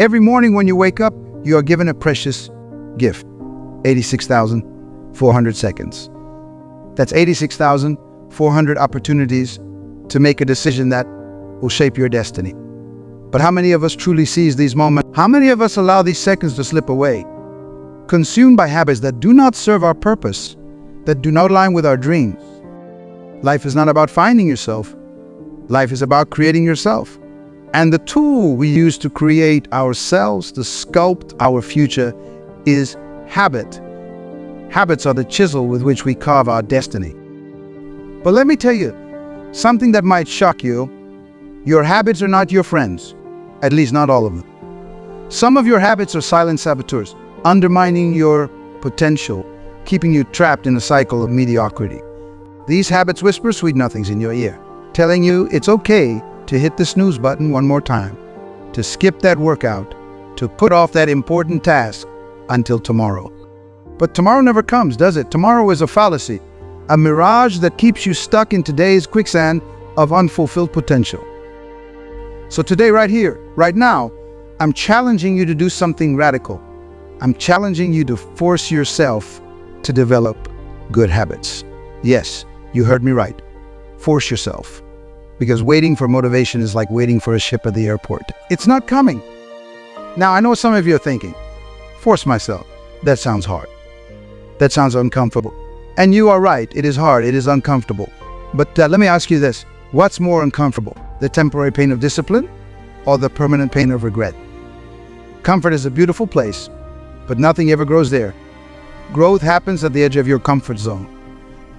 Every morning when you wake up, you are given a precious gift, 86,400 seconds. That's 86,400 opportunities to make a decision that will shape your destiny. But how many of us truly seize these moments? How many of us allow these seconds to slip away, consumed by habits that do not serve our purpose, that do not align with our dreams? Life is not about finding yourself. Life is about creating yourself. And the tool we use to create ourselves, to sculpt our future, is habit. Habits are the chisel with which we carve our destiny. But let me tell you something that might shock you. Your habits are not your friends, at least not all of them. Some of your habits are silent saboteurs, undermining your potential, keeping you trapped in a cycle of mediocrity. These habits whisper sweet nothings in your ear, telling you it's okay to hit the snooze button one more time, to skip that workout, to put off that important task until tomorrow. But tomorrow never comes, does it? Tomorrow is a fallacy, a mirage that keeps you stuck in today's quicksand of unfulfilled potential. So today, right here, right now, I'm challenging you to do something radical. I'm challenging you to force yourself to develop good habits. Yes, you heard me right. Force yourself. Because waiting for motivation is like waiting for a ship at the airport. It's not coming. Now, I know some of you are thinking, force myself. That sounds hard. That sounds uncomfortable. And you are right, it is hard, it is uncomfortable. But let me ask you this, what's more uncomfortable? The temporary pain of discipline or the permanent pain of regret? Comfort is a beautiful place, but nothing ever grows there. Growth happens at the edge of your comfort zone,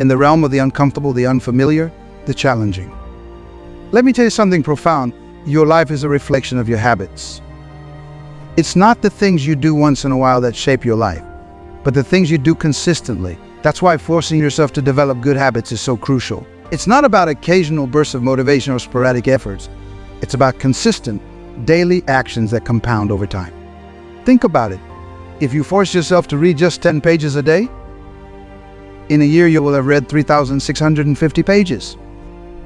in the realm of the uncomfortable, the unfamiliar, the challenging. Let me tell you something profound. Your life is a reflection of your habits. It's not the things you do once in a while that shape your life, but the things you do consistently. That's why forcing yourself to develop good habits is so crucial. It's not about occasional bursts of motivation or sporadic efforts. It's about consistent, daily actions that compound over time. Think about it. If you force yourself to read just 10 pages a day, in a year you will have read 3,650 pages.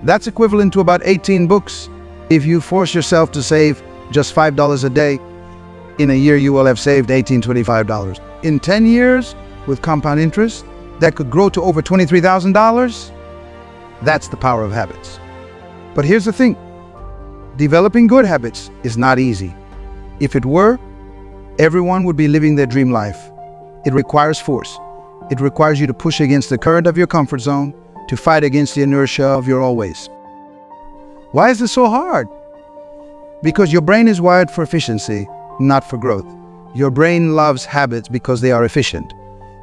That's equivalent to about 18 books. If you force yourself to save just $5 a day, in a year you will have saved $1,825. In 10 years, with compound interest, that could grow to over $23,000. That's the power of habits. But here's the thing. Developing good habits is not easy. If it were, everyone would be living their dream life. It requires force. It requires you to push against the current of your comfort zone, to fight against the inertia of your always. Why is this so hard? Because your brain is wired for efficiency, not for growth. Your brain loves habits because they are efficient.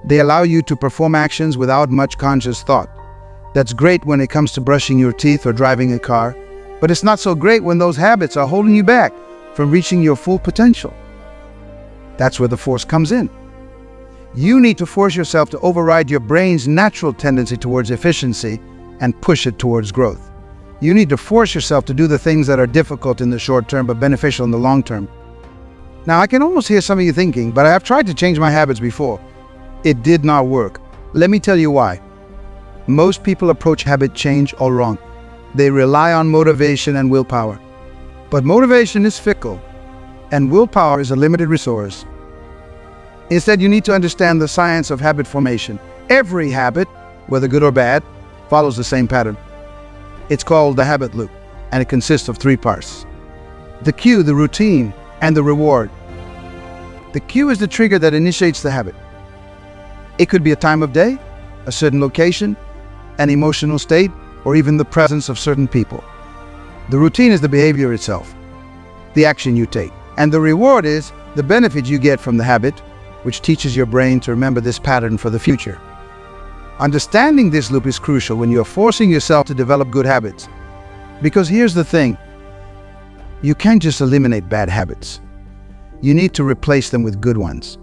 They allow you to perform actions without much conscious thought. That's great when it comes to brushing your teeth or driving a car, but it's not so great when those habits are holding you back from reaching your full potential. That's where the force comes in. You need to force yourself to override your brain's natural tendency towards efficiency and push it towards growth. You need to force yourself to do the things that are difficult in the short term but beneficial in the long term. Now, I can almost hear some of you thinking, but I have tried to change my habits before. It did not work. Let me tell you why. Most people approach habit change all wrong. They rely on motivation and willpower. But motivation is fickle, and willpower is a limited resource. Instead, you need to understand the science of habit formation. Every habit, whether good or bad, follows the same pattern. It's called the habit loop, and it consists of 3 parts. The cue, the routine, and the reward. The cue is the trigger that initiates the habit. It could be a time of day, a certain location, an emotional state, or even the presence of certain people. The routine is the behavior itself, the action you take. And the reward is the benefit you get from the habit, which teaches your brain to remember this pattern for the future. Understanding this loop is crucial when you're forcing yourself to develop good habits. Because here's the thing, you can't just eliminate bad habits. You need to replace them with good ones.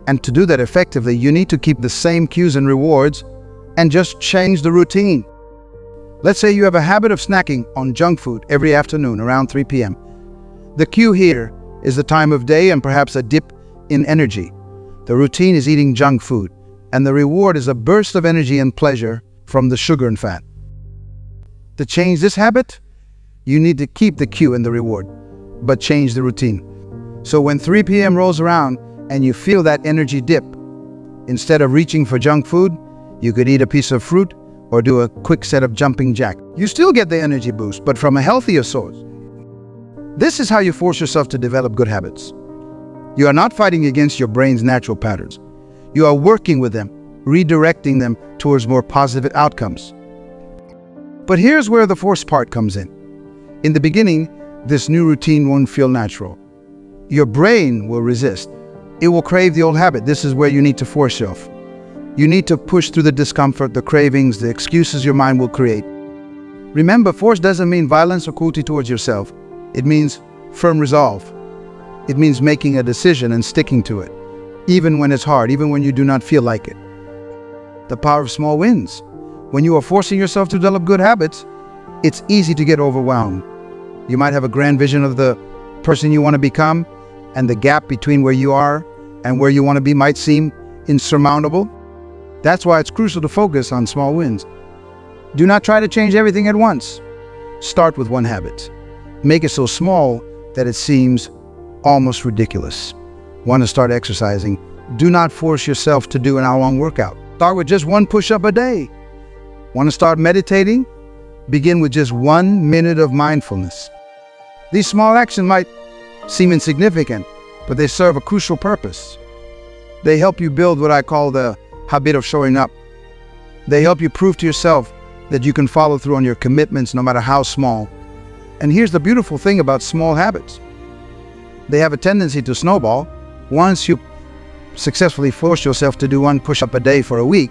And to do that effectively, you need to keep the same cues and rewards and just change the routine. Let's say you have a habit of snacking on junk food every afternoon around 3 p.m. The cue here is the time of day and perhaps a dip in energy. The routine is eating junk food, and the reward is a burst of energy and pleasure from the sugar and fat. To change this habit, you need to keep the cue and the reward, but change the routine. So when 3 p.m. rolls around and you feel that energy dip, instead of reaching for junk food, you could eat a piece of fruit or do a quick set of jumping jack. You still get the energy boost, but from a healthier source. This is how you force yourself to develop good habits. You are not fighting against your brain's natural patterns. You are working with them, redirecting them towards more positive outcomes. But here's where the force part comes in. In the beginning, this new routine won't feel natural. Your brain will resist. It will crave the old habit. This is where you need to force yourself. You need to push through the discomfort, the cravings, the excuses your mind will create. Remember, force doesn't mean violence or cruelty towards yourself. It means firm resolve. It means making a decision and sticking to it, even when it's hard, even when you do not feel like it. The power of small wins. When you are forcing yourself to develop good habits, it's easy to get overwhelmed. You might have a grand vision of the person you want to become, and the gap between where you are and where you want to be might seem insurmountable. That's why it's crucial to focus on small wins. Do not try to change everything at once. Start with one habit. Make it so small that it seems almost ridiculous. Want to start exercising? Do not force yourself to do an hour-long workout. Start with just one push-up a day. Want to start meditating? Begin with just 1 minute of mindfulness. These small actions might seem insignificant, but they serve a crucial purpose. They help you build what I call the habit of showing up. They help you prove to yourself that you can follow through on your commitments no matter how small. And here's the beautiful thing about small habits. They have a tendency to snowball. Once you successfully force yourself to do 1 push-up a day for a week,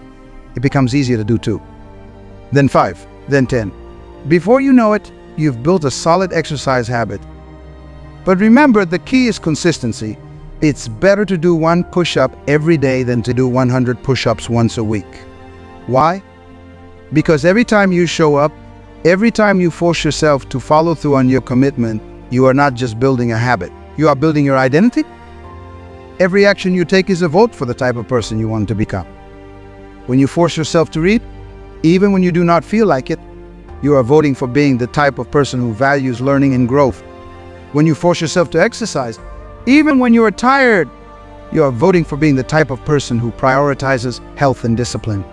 it becomes easier to do 2, then 5, then 10. Before you know it, you've built a solid exercise habit. But remember, the key is consistency. It's better to do 1 push-up every day than to do 100 push-ups once a week. Why? Because every time you show up, every time you force yourself to follow through on your commitment, you are not just building a habit. You are building your identity. Every action you take is a vote for the type of person you want to become. When you force yourself to read, even when you do not feel like it, you are voting for being the type of person who values learning and growth. When you force yourself to exercise, even when you are tired, you are voting for being the type of person who prioritizes health and discipline.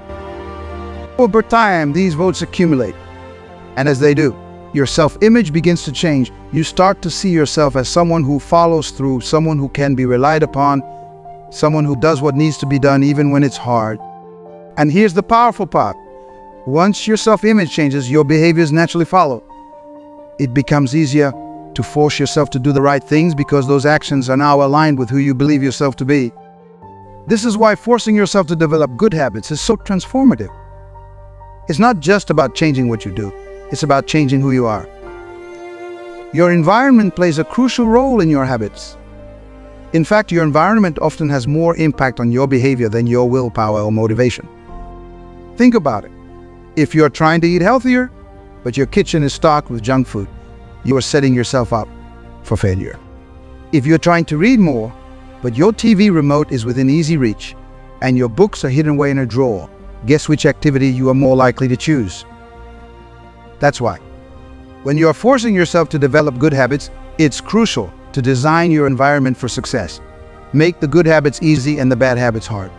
Over time, these votes accumulate. And as they do, your self-image begins to change. You start to see yourself as someone who follows through, someone who can be relied upon, someone who does what needs to be done even when it's hard. And here's the powerful part. Once your self-image changes, your behaviors naturally follow. It becomes easier to force yourself to do the right things because those actions are now aligned with who you believe yourself to be. This is why forcing yourself to develop good habits is so transformative. It's not just about changing what you do, it's about changing who you are. Your environment plays a crucial role in your habits. In fact, your environment often has more impact on your behavior than your willpower or motivation. Think about it. If you're trying to eat healthier, but your kitchen is stocked with junk food, you are setting yourself up for failure. If you're trying to read more, but your TV remote is within easy reach, and your books are hidden away in a drawer, guess which activity you are more likely to choose? That's why, when you are forcing yourself to develop good habits, it's crucial to design your environment for success. Make the good habits easy and the bad habits hard.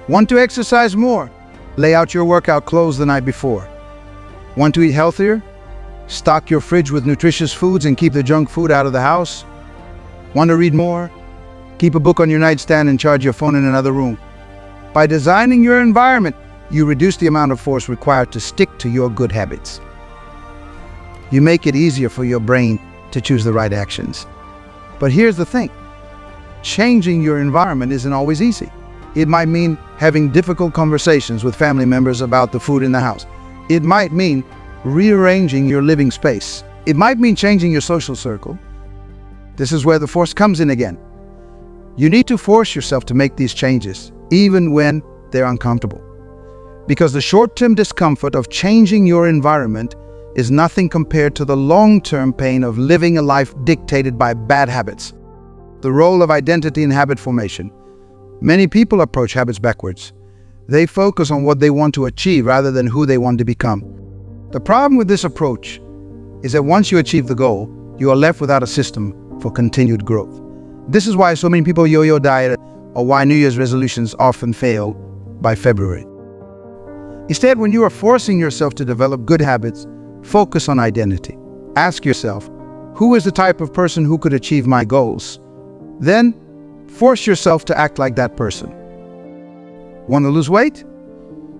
Want to exercise more? Lay out your workout clothes the night before. Want to eat healthier? Stock your fridge with nutritious foods and keep the junk food out of the house. Want to read more? Keep a book on your nightstand and charge your phone in another room. By designing your environment, you reduce the amount of force required to stick to your good habits. You make it easier for your brain to choose the right actions. But here's the thing. Changing your environment isn't always easy. It might mean having difficult conversations with family members about the food in the house. It might mean rearranging your living space. It might mean changing your social circle. This is where the force comes in again. You need to force yourself to make these changes, even when they're uncomfortable. Because the short-term discomfort of changing your environment is nothing compared to the long-term pain of living a life dictated by bad habits. The role of identity in habit formation. Many people approach habits backwards. They focus on what they want to achieve rather than who they want to become. The problem with this approach is that once you achieve the goal, you are left without a system for continued growth. This is why so many people yo-yo diet or why New Year's resolutions often fail by February. Instead, when you are forcing yourself to develop good habits, focus on identity. Ask yourself, who is the type of person who could achieve my goals? Then, force yourself to act like that person. Want to lose weight?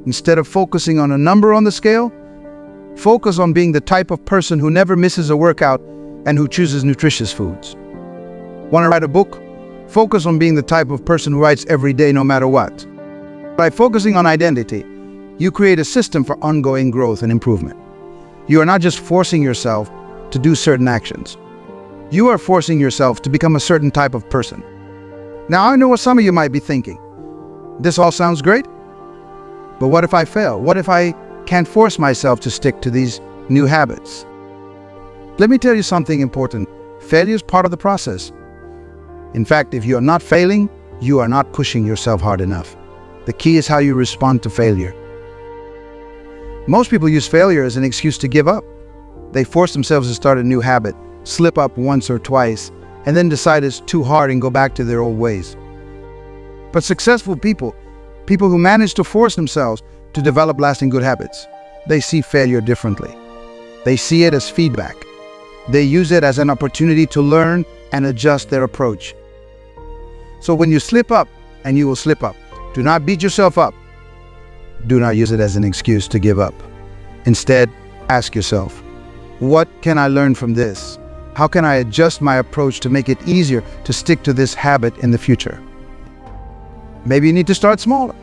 Instead of focusing on a number on the scale, focus on being the type of person who never misses a workout and who chooses nutritious foods. Want to write a book? Focus on being the type of person who writes every day no matter what. By focusing on identity, you create a system for ongoing growth and improvement. You are not just forcing yourself to do certain actions. You are forcing yourself to become a certain type of person. Now, I know what some of you might be thinking. This all sounds great, but what if I fail? What if I can't force myself to stick to these new habits? Let me tell you something important. Failure is part of the process. In fact, if you are not failing, you are not pushing yourself hard enough. The key is how you respond to failure. Most people use failure as an excuse to give up. They force themselves to start a new habit, slip up once or twice, and then decide it's too hard and go back to their old ways. But successful people who manage to force themselves to develop lasting good habits, they see failure differently. They see it as feedback. They use it as an opportunity to learn and adjust their approach. So when you slip up, and you will slip up, do not beat yourself up. Do not use it as an excuse to give up. Instead, ask yourself, what can I learn from this? How can I adjust my approach to make it easier to stick to this habit in the future? Maybe you need to start smaller.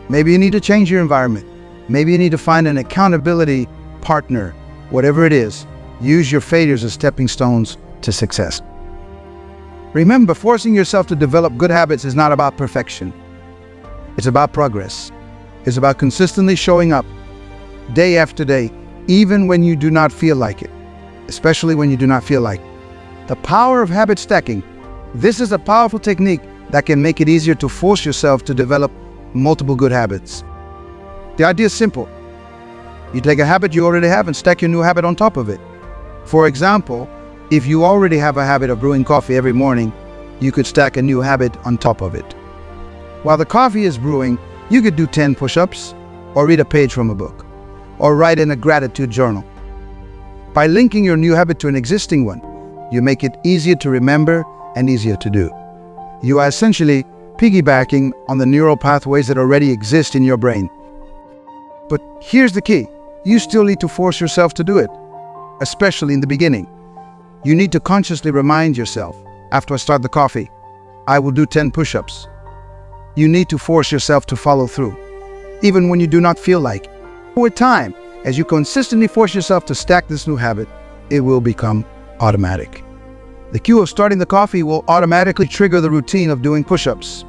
Maybe you need to change your environment. Maybe you need to find an accountability partner. Whatever it is, use your failures as stepping stones to success. Remember, forcing yourself to develop good habits is not about perfection. It's about progress. It's about consistently showing up day after day, even when you do not feel like it, especially when you do not feel like it. The power of habit stacking. This is a powerful technique that can make it easier to force yourself to develop multiple good habits. The idea is simple. You take a habit you already have and stack your new habit on top of it. For example, if you already have a habit of brewing coffee every morning, you could stack a new habit on top of it. While the coffee is brewing, you could do 10 push-ups, or read a page from a book, or write in a gratitude journal. By linking your new habit to an existing one, you make it easier to remember and easier to do. You are essentially piggybacking on the neural pathways that already exist in your brain. But here's the key. You still need to force yourself to do it, especially in the beginning. You need to consciously remind yourself, after I start the coffee, I will do 10 push-ups. You need to force yourself to follow through, even when you do not feel like it. With time, as you consistently force yourself to stack this new habit, it will become automatic. The cue of starting the coffee will automatically trigger the routine of doing push-ups.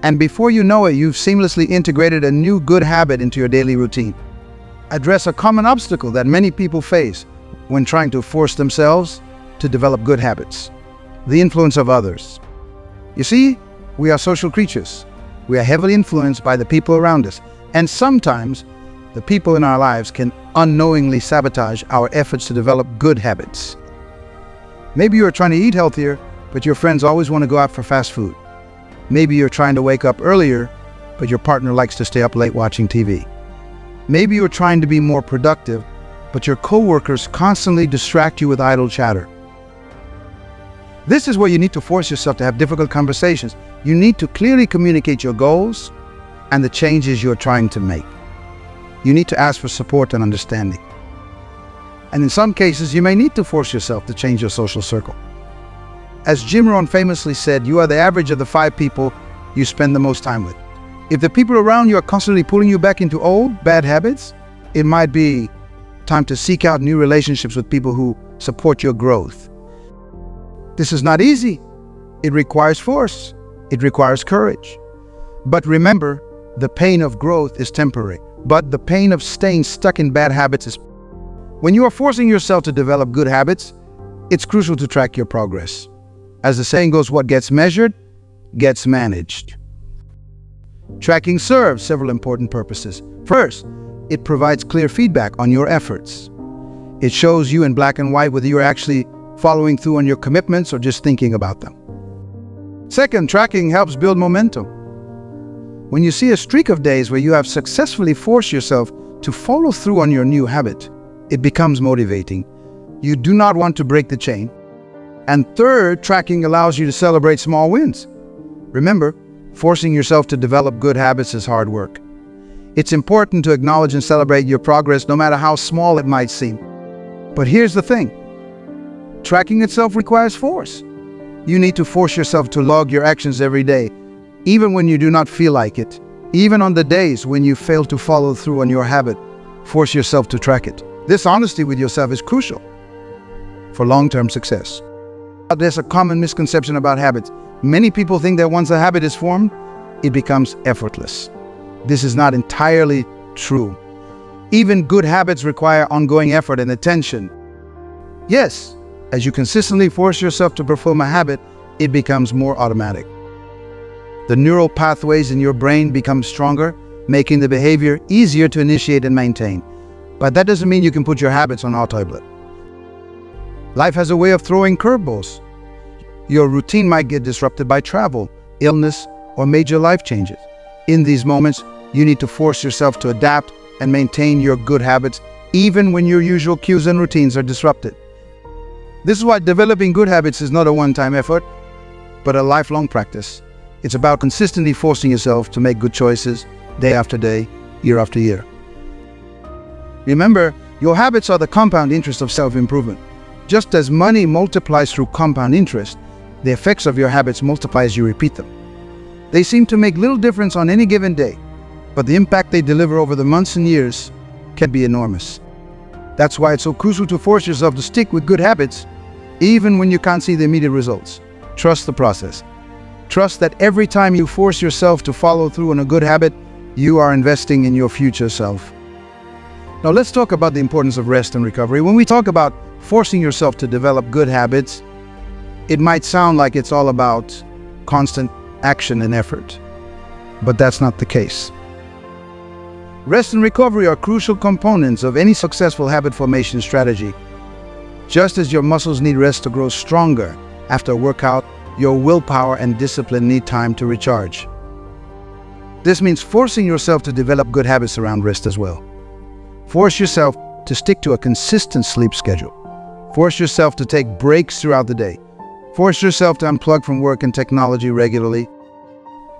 And before you know it, you've seamlessly integrated a new good habit into your daily routine. Address a common obstacle that many people face when trying to force themselves to develop good habits: the influence of others. You see, we are social creatures. We are heavily influenced by the people around us, and sometimes the people in our lives can unknowingly sabotage our efforts to develop good habits. Maybe you're trying to eat healthier, but your friends always want to go out for fast food. Maybe you're trying to wake up earlier, but your partner likes to stay up late watching TV. Maybe you're trying to be more productive, but your coworkers constantly distract you with idle chatter. This is where you need to force yourself to have difficult conversations. You need to clearly communicate your goals and the changes you're trying to make. You need to ask for support and understanding. And in some cases, you may need to force yourself to change your social circle. As Jim Rohn famously said, you are the average of the 5 people you spend the most time with. If the people around you are constantly pulling you back into old, bad habits, it might be time to seek out new relationships with people who support your growth. This is not easy. It requires force. It requires courage. But remember, the pain of growth is temporary, but the pain of staying stuck in bad habits is. When you are forcing yourself to develop good habits, it's crucial to track your progress. As the saying goes, what gets measured gets managed. Tracking serves several important purposes. First, it provides clear feedback on your efforts. It shows you in black and white whether you're actually following through on your commitments or just thinking about them. Second, tracking helps build momentum. When you see a streak of days where you have successfully forced yourself to follow through on your new habit, it becomes motivating. You do not want to break the chain. And third, tracking allows you to celebrate small wins. Remember, forcing yourself to develop good habits is hard work. It's important to acknowledge and celebrate your progress, no matter how small it might seem. But here's the thing. Tracking itself requires force. You need to force yourself to log your actions every day, even when you do not feel like it. Even on the days when you fail to follow through on your habit, force yourself to track it. This honesty with yourself is crucial for long-term success. There's a common misconception about habits. Many people think that once a habit is formed, it becomes effortless. This is not entirely true. Even good habits require ongoing effort and attention. Yes, as you consistently force yourself to perform a habit, it becomes more automatic. The neural pathways in your brain become stronger, making the behavior easier to initiate and maintain. But that doesn't mean you can put your habits on autopilot. Life has a way of throwing curveballs. Your routine might get disrupted by travel, illness, or major life changes. In these moments, you need to force yourself to adapt and maintain your good habits, even when your usual cues and routines are disrupted. This is why developing good habits is not a one-time effort, but a lifelong practice. It's about consistently forcing yourself to make good choices day after day, year after year. Remember, your habits are the compound interest of self-improvement. Just as money multiplies through compound interest, the effects of your habits multiply as you repeat them. They seem to make little difference on any given day, but the impact they deliver over the months and years can be enormous. That's why it's so crucial to force yourself to stick with good habits, even when you can't see the immediate results. Trust the process. Trust that every time you force yourself to follow through on a good habit, you are investing in your future self. Now let's talk about the importance of rest and recovery. When we talk about forcing yourself to develop good habits, it might sound like it's all about constant action and effort, but that's not the case. Rest and recovery are crucial components of any successful habit formation strategy. Just as your muscles need rest to grow stronger after a workout, your willpower and discipline need time to recharge. This means forcing yourself to develop good habits around rest as well. Force yourself to stick to a consistent sleep schedule. Force yourself to take breaks throughout the day. Force yourself to unplug from work and technology regularly.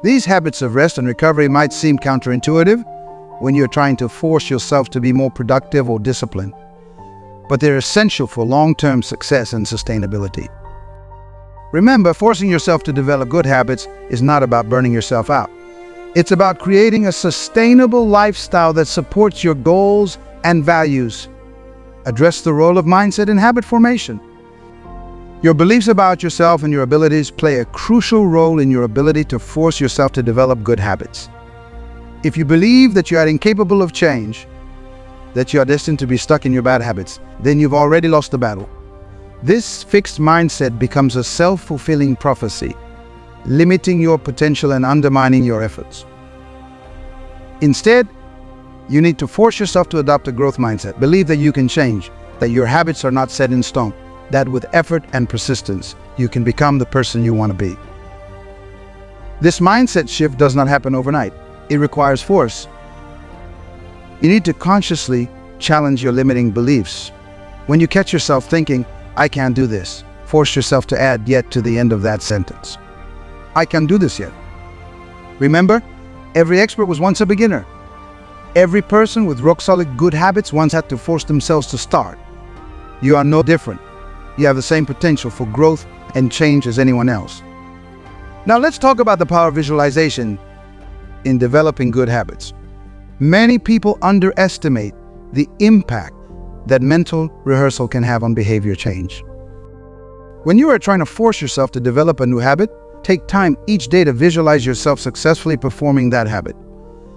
These habits of rest and recovery might seem counterintuitive when you're trying to force yourself to be more productive or disciplined, but they're essential for long-term success and sustainability. Remember, forcing yourself to develop good habits is not about burning yourself out. It's about creating a sustainable lifestyle that supports your goals and values. Address the role of mindset in habit formation. Your beliefs about yourself and your abilities play a crucial role in your ability to force yourself to develop good habits. If you believe that you are incapable of change, that you are destined to be stuck in your bad habits, then you've already lost the battle. This fixed mindset becomes a self-fulfilling prophecy, limiting your potential and undermining your efforts. Instead, you need to force yourself to adopt a growth mindset. Believe that you can change, that your habits are not set in stone, that with effort and persistence, you can become the person you want to be. This mindset shift does not happen overnight. It requires force. You need to consciously challenge your limiting beliefs. When you catch yourself thinking, "I can't do this," force yourself to add "yet" to the end of that sentence. I can't do this yet. Remember, every expert was once a beginner. Every person with rock-solid good habits once had to force themselves to start. You are no different. You have the same potential for growth and change as anyone else. Now let's talk about the power of visualization in developing good habits. Many people underestimate the impact that mental rehearsal can have on behavior change. When you are trying to force yourself to develop a new habit, take time each day to visualize yourself successfully performing that habit.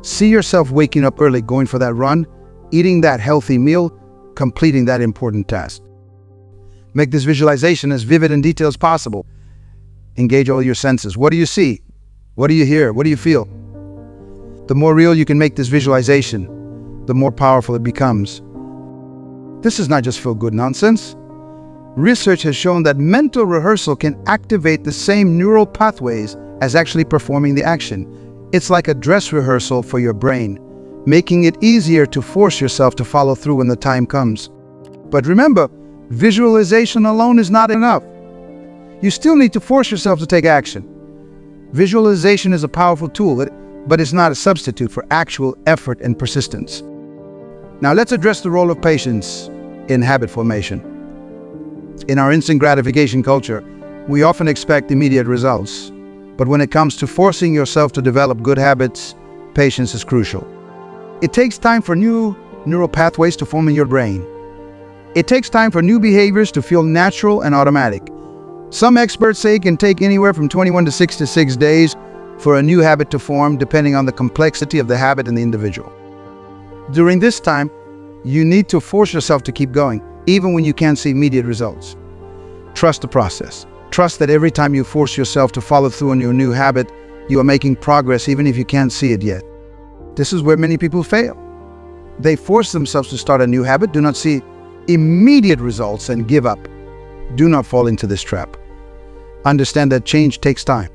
See yourself waking up early, going for that run, eating that healthy meal, completing that important task. Make this visualization as vivid and detailed as possible. Engage all your senses. What do you see? What do you hear? What do you feel? The more real you can make this visualization, the more powerful it becomes. This is not just feel-good nonsense. Research has shown that mental rehearsal can activate the same neural pathways as actually performing the action. It's like a dress rehearsal for your brain, making it easier to force yourself to follow through when the time comes. But remember, visualization alone is not enough. You still need to force yourself to take action. Visualization is a powerful tool, but it's not a substitute for actual effort and persistence. Now let's address the role of patience in habit formation. In our instant gratification culture, we often expect immediate results. But when it comes to forcing yourself to develop good habits, patience is crucial. It takes time for new neural pathways to form in your brain. It takes time for new behaviors to feel natural and automatic. Some experts say it can take anywhere from 21 to 66 days for a new habit to form, depending on the complexity of the habit and the individual. During this time, you need to force yourself to keep going, even when you can't see immediate results. Trust the process. Trust that every time you force yourself to follow through on your new habit, you are making progress even if you can't see it yet. This is where many people fail. They force themselves to start a new habit, do not see immediate results, and give up. Do not fall into this trap. Understand that change takes time.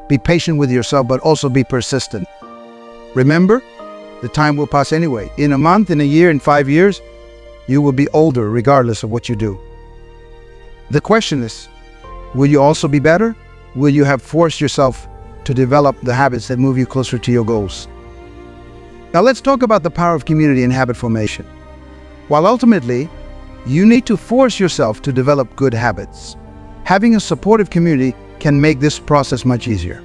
Be patient with yourself, but also be persistent. Remember, the time will pass anyway. In a month, in a year, in 5 years, you will be older regardless of what you do. The question is, will you also be better? Will you have forced yourself to develop the habits that move you closer to your goals? Now let's talk about the power of community in habit formation. While ultimately, you need to force yourself to develop good habits, having a supportive community can make this process much easier.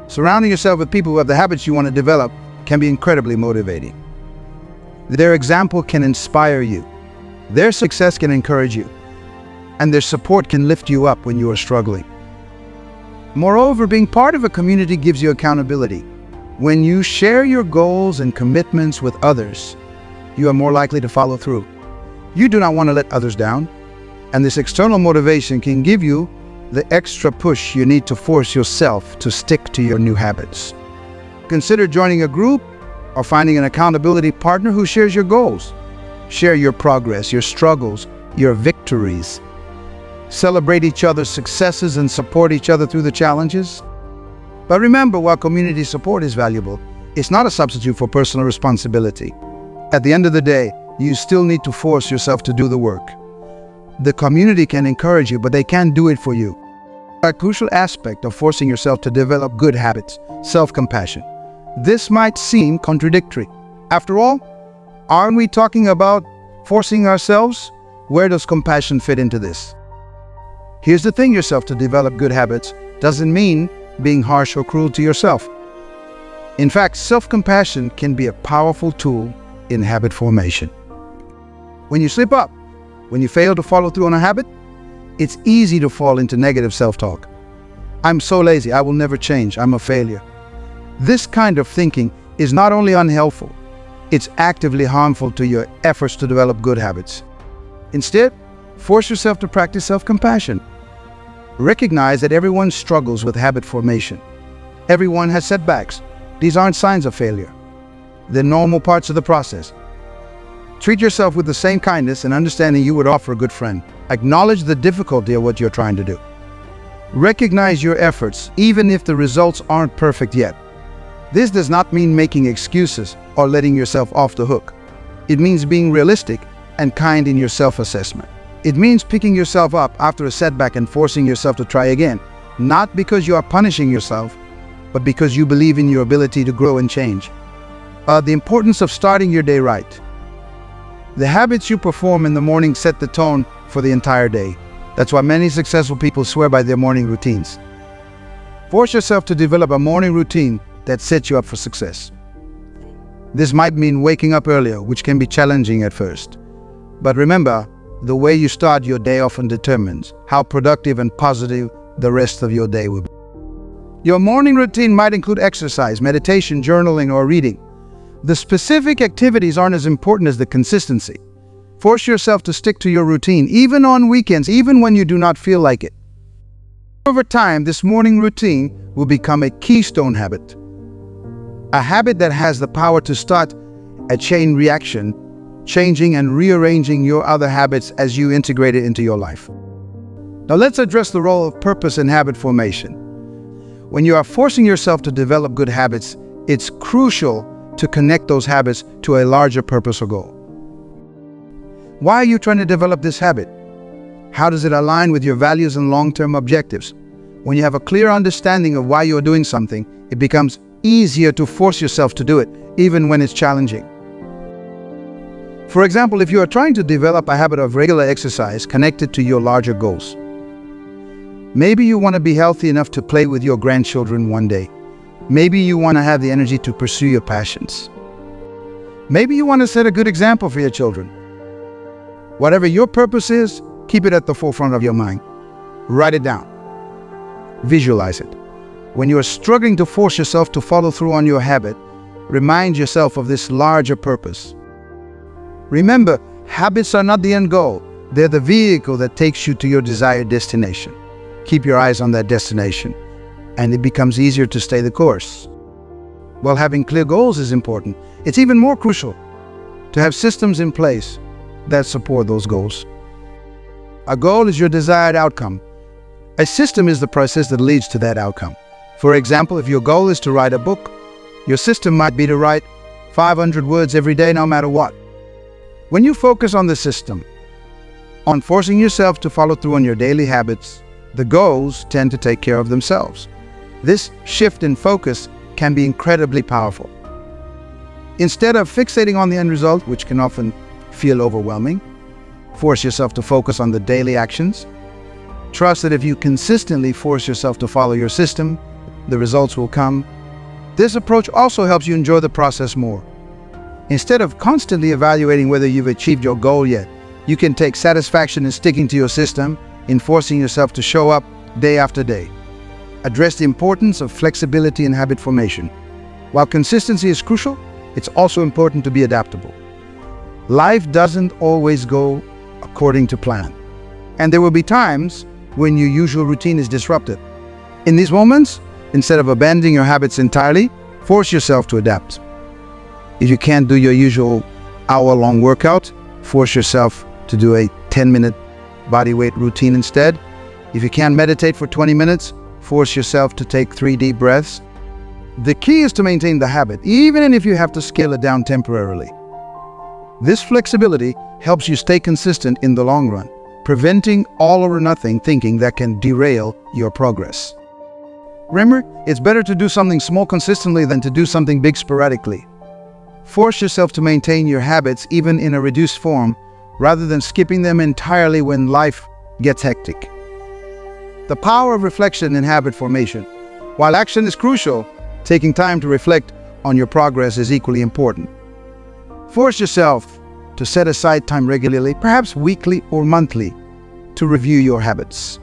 Surrounding yourself with people who have the habits you want to develop can be incredibly motivating. Their example can inspire you. Their success can encourage you. And their support can lift you up when you are struggling. Moreover, being part of a community gives you accountability. When you share your goals and commitments with others, you are more likely to follow through. You do not want to let others down, and this external motivation can give you the extra push you need to force yourself to stick to your new habits. Consider joining a group or finding an accountability partner who shares your goals. Share your progress, your struggles, your victories. Celebrate each other's successes and support each other through the challenges. But remember, while community support is valuable, it's not a substitute for personal responsibility. At the end of the day, you still need to force yourself to do the work. The community can encourage you, but they can't do it for you. A crucial aspect of forcing yourself to develop good habits, self-compassion. This might seem contradictory. After all, aren't we talking about forcing ourselves? Where does compassion fit into this? Here's the thing, yourself to develop good habits doesn't mean being harsh or cruel to yourself. In fact, self-compassion can be a powerful tool in habit formation. When you slip up, when you fail to follow through on a habit, it's easy to fall into negative self-talk. I'm so lazy, I will never change, I'm a failure. This kind of thinking is not only unhelpful, it's actively harmful to your efforts to develop good habits. Instead, force yourself to practice self-compassion. Recognize that everyone struggles with habit formation. Everyone has setbacks. These aren't signs of failure. They're normal parts of the process. Treat yourself with the same kindness and understanding you would offer a good friend. Acknowledge the difficulty of what you're trying to do. Recognize your efforts, even if the results aren't perfect yet. This does not mean making excuses or letting yourself off the hook. It means being realistic and kind in your self-assessment. It means picking yourself up after a setback and forcing yourself to try again, not because you are punishing yourself, but because you believe in your ability to grow and change. The importance of starting your day right. The habits you perform in the morning set the tone for the entire day. That's why many successful people swear by their morning routines. Force yourself to develop a morning routine that sets you up for success. This might mean waking up earlier, which can be challenging at first. But remember, the way you start your day often determines how productive and positive the rest of your day will be. Your morning routine might include exercise, meditation, journaling, or reading. The specific activities aren't as important as the consistency. Force yourself to stick to your routine, even on weekends, even when you do not feel like it. Over time, this morning routine will become a keystone habit. A habit that has the power to start a chain reaction changing and rearranging your other habits as you integrate it into your life. Now let's address the role of purpose in habit formation. When you are forcing yourself to develop good habits, it's crucial to connect those habits to a larger purpose or goal. Why are you trying to develop this habit? How does it align with your values and long-term objectives? When you have a clear understanding of why you're doing something, it becomes easier to force yourself to do it, even when it's challenging. For example, if you are trying to develop a habit of regular exercise connected to your larger goals, maybe you want to be healthy enough to play with your grandchildren one day. Maybe you want to have the energy to pursue your passions. Maybe you want to set a good example for your children. Whatever your purpose is, keep it at the forefront of your mind. Write it down. Visualize it. When you are struggling to force yourself to follow through on your habit, remind yourself of this larger purpose. Remember, habits are not the end goal. They're the vehicle that takes you to your desired destination. Keep your eyes on that destination, and it becomes easier to stay the course. While having clear goals is important, it's even more crucial to have systems in place that support those goals. A goal is your desired outcome. A system is the process that leads to that outcome. For example, if your goal is to write a book, your system might be to write 500 words every day, no matter what. When you focus on the system, on forcing yourself to follow through on your daily habits, the goals tend to take care of themselves. This shift in focus can be incredibly powerful. Instead of fixating on the end result, which can often feel overwhelming, force yourself to focus on the daily actions. Trust that if you consistently force yourself to follow your system, the results will come. This approach also helps you enjoy the process more. Instead of constantly evaluating whether you've achieved your goal yet, you can take satisfaction in sticking to your system, in forcing yourself to show up day after day. Address the importance of flexibility in habit formation. While consistency is crucial, it's also important to be adaptable. Life doesn't always go according to plan, and there will be times when your usual routine is disrupted. In these moments, instead of abandoning your habits entirely, force yourself to adapt. If you can't do your usual hour-long workout, force yourself to do a 10-minute body weight routine instead. If you can't meditate for 20 minutes, force yourself to take 3 deep breaths. The key is to maintain the habit, even if you have to scale it down temporarily. This flexibility helps you stay consistent in the long run, preventing all or nothing thinking that can derail your progress. Remember, it's better to do something small consistently than to do something big sporadically. Force yourself to maintain your habits even in a reduced form, rather than skipping them entirely when life gets hectic. The power of reflection in habit formation. While action is crucial, taking time to reflect on your progress is equally important. Force yourself to set aside time regularly, perhaps weekly or monthly, to review your habits.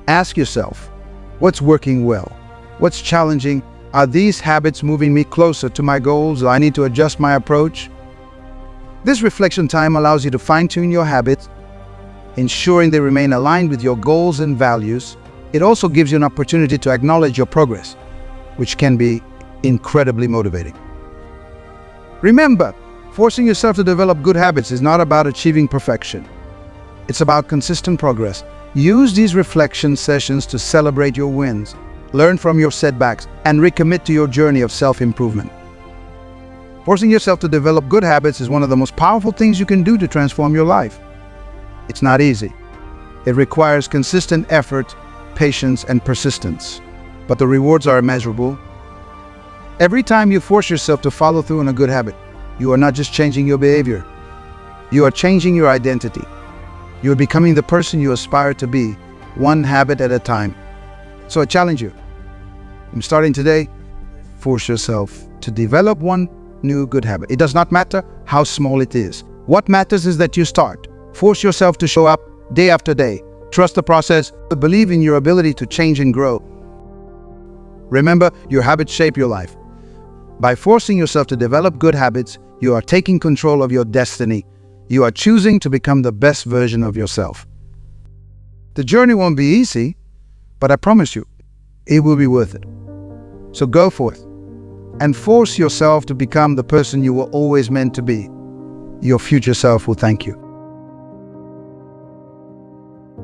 Ask yourself, what's working well? What's challenging? Are these habits moving me closer to my goals? Do I need to adjust my approach? This reflection time allows you to fine-tune your habits, ensuring they remain aligned with your goals and values. It also gives you an opportunity to acknowledge your progress, which can be incredibly motivating. Remember, forcing yourself to develop good habits is not about achieving perfection. It's about consistent progress. Use these reflection sessions to celebrate your wins, learn from your setbacks, and recommit to your journey of self-improvement. Forcing yourself to develop good habits is one of the most powerful things you can do to transform your life. It's not easy. It requires consistent effort, patience, and persistence. But the rewards are immeasurable. Every time you force yourself to follow through on a good habit, you are not just changing your behavior. You are changing your identity. You are becoming the person you aspire to be, one habit at a time. So I challenge you. I'm starting today. Force yourself to develop one new good habit. It does not matter how small it is. What matters is that you start. Force yourself to show up day after day. Trust the process. Believe in your ability to change and grow. Remember, your habits shape your life. By forcing yourself to develop good habits, you are taking control of your destiny. You are choosing to become the best version of yourself. The journey won't be easy, but I promise you, it will be worth it. So go forth and force yourself to become the person you were always meant to be. your future self will thank you.